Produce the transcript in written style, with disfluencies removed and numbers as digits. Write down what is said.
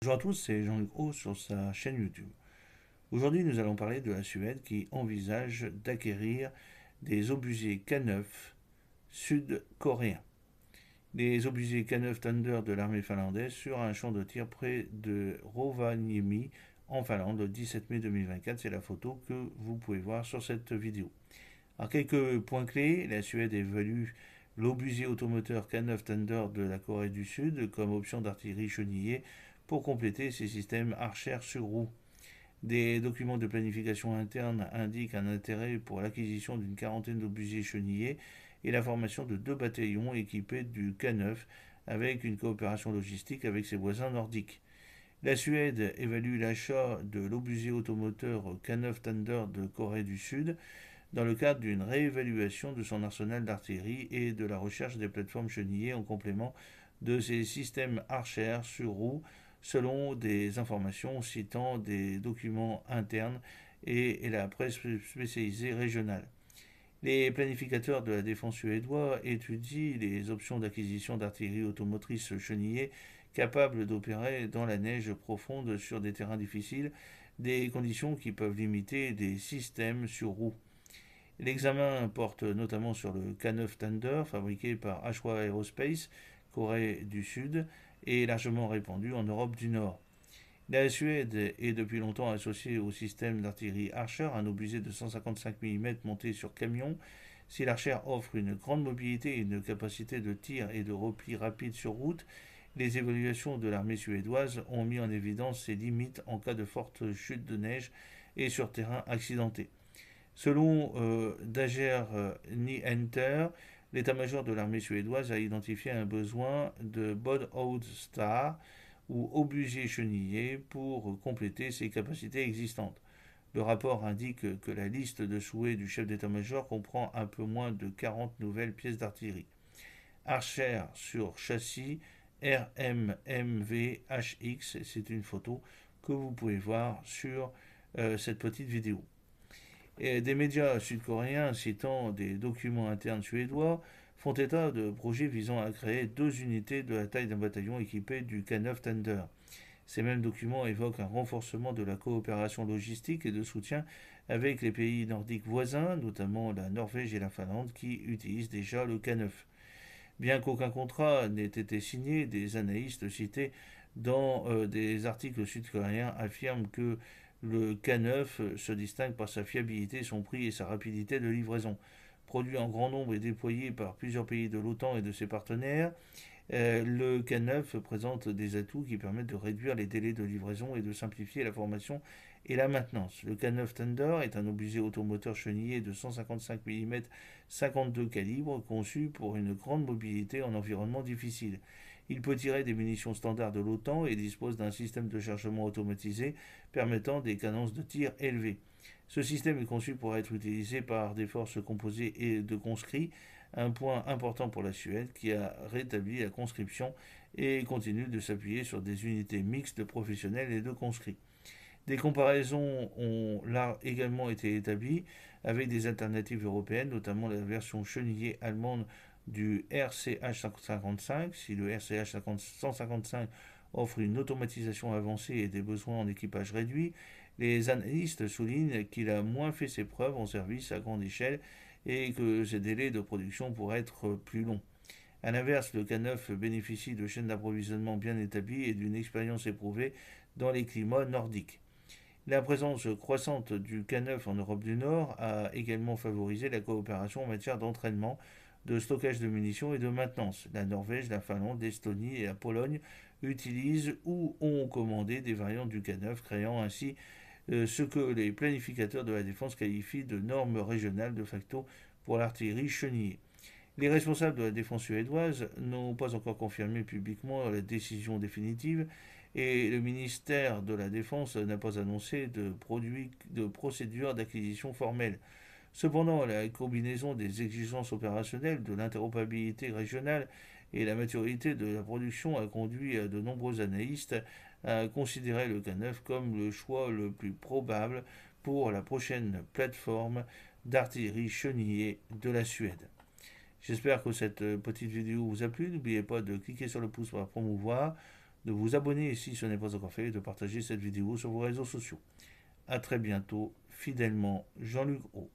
Bonjour à tous, c'est Jean-Luc Haut sur sa chaîne YouTube. Aujourd'hui, nous allons parler de la Suède qui envisage d'acquérir des obusiers K9 sud-coréens. Les obusiers K9 Thunder de l'armée finlandaise sur un champ de tir près de Rovaniemi en Finlande le 17 mai 2024. C'est la photo que vous pouvez voir sur cette vidéo. Alors, quelques points clés. La Suède évalue l'obusier automoteur K9 Thunder de la Corée du Sud comme option d'artillerie chenillée pour compléter ses systèmes Archer sur roue. Des documents de planification interne indiquent un intérêt pour l'acquisition d'une quarantaine d'obusiers chenillés et la formation de 2 bataillons équipés du K9 avec une coopération logistique avec ses voisins nordiques. La Suède évalue l'achat de l'obusier automoteur K9 Thunder de Corée du Sud dans le cadre d'une réévaluation de son arsenal d'artillerie et de la recherche des plateformes chenillées en complément de ses systèmes Archer sur roue, selon des informations citant des documents internes et la presse spécialisée régionale. Les planificateurs de la défense suédois étudient les options d'acquisition d'artillerie automotrice chenillée capables d'opérer dans la neige profonde sur des terrains difficiles, des conditions qui peuvent limiter des systèmes sur roue. L'examen porte notamment sur le K9 Thunder, fabriqué par Ashwa Aerospace, Corée du Sud, et largement répandu en Europe du Nord. La Suède est depuis longtemps associée au système d'artillerie Archer, un obusier de 155 mm monté sur camion. Si l'Archer offre une grande mobilité et une capacité de tir et de repli rapide sur route, les évaluations de l'armée suédoise ont mis en évidence ses limites en cas de forte chute de neige et sur terrain accidenté. Selon Dager Nyhenter, l'état-major de l'armée suédoise a identifié un besoin de Båt-Star ou obusier chenillé pour compléter ses capacités existantes. Le rapport indique que la liste de souhaits du chef d'état-major comprend un peu moins de 40 nouvelles pièces d'artillerie. Archer sur châssis RMMVHX, c'est une photo que vous pouvez voir sur cette petite vidéo. Et des médias sud-coréens citant des documents internes suédois font état de projets visant à créer 2 unités de la taille d'un bataillon équipé du K9 Thunder. Ces mêmes documents évoquent un renforcement de la coopération logistique et de soutien avec les pays nordiques voisins, notamment la Norvège et la Finlande, qui utilisent déjà le K9. Bien qu'aucun contrat n'ait été signé, des analystes cités dans des articles sud-coréens affirment que le K9 se distingue par sa fiabilité, son prix et sa rapidité de livraison. Produit en grand nombre et déployé par plusieurs pays de l'OTAN et de ses partenaires, le K9 présente des atouts qui permettent de réduire les délais de livraison et de simplifier la formation et la maintenance. Le K9 Thunder est un obusier automoteur chenillé de 155 mm 52 calibre conçu pour une grande mobilité en environnement difficile. Il peut tirer des munitions standards de l'OTAN et dispose d'un système de chargement automatisé permettant des cadences de tir élevées. Ce système est conçu pour être utilisé par des forces composées et de conscrits, un point important pour la Suède qui a rétabli la conscription et continue de s'appuyer sur des unités mixtes de professionnels et de conscrits. Des comparaisons ont là également été établies avec des alternatives européennes, notamment la version chenillée allemande du RCH 155. Si le RCH 155 offre une automatisation avancée et des besoins en équipage réduits, les analystes soulignent qu'il a moins fait ses preuves en service à grande échelle et que ses délais de production pourraient être plus longs. A l'inverse, le K9 bénéficie de chaînes d'approvisionnement bien établies et d'une expérience éprouvée dans les climats nordiques. La présence croissante du K9 en Europe du Nord a également favorisé la coopération en matière d'entraînement, de stockage de munitions et de maintenance. La Norvège, la Finlande, l'Estonie et la Pologne utilisent ou ont commandé des variantes du K9, créant ainsi ce que les planificateurs de la défense qualifient de normes régionales de facto pour l'artillerie chenillée. Les responsables de la défense suédoise n'ont pas encore confirmé publiquement la décision définitive et le ministère de la Défense n'a pas annoncé de procédure d'acquisition formelle. Cependant, la combinaison des exigences opérationnelles, de l'interopérabilité régionale et la maturité de la production a conduit de nombreux analystes à considérer le K9 comme le choix le plus probable pour la prochaine plateforme d'artillerie chenillée de la Suède. J'espère que cette petite vidéo vous a plu. N'oubliez pas de cliquer sur le pouce pour la promouvoir, de vous abonner si ce n'est pas encore fait et de partager cette vidéo sur vos réseaux sociaux. A très bientôt, fidèlement, Jean-Luc Haut.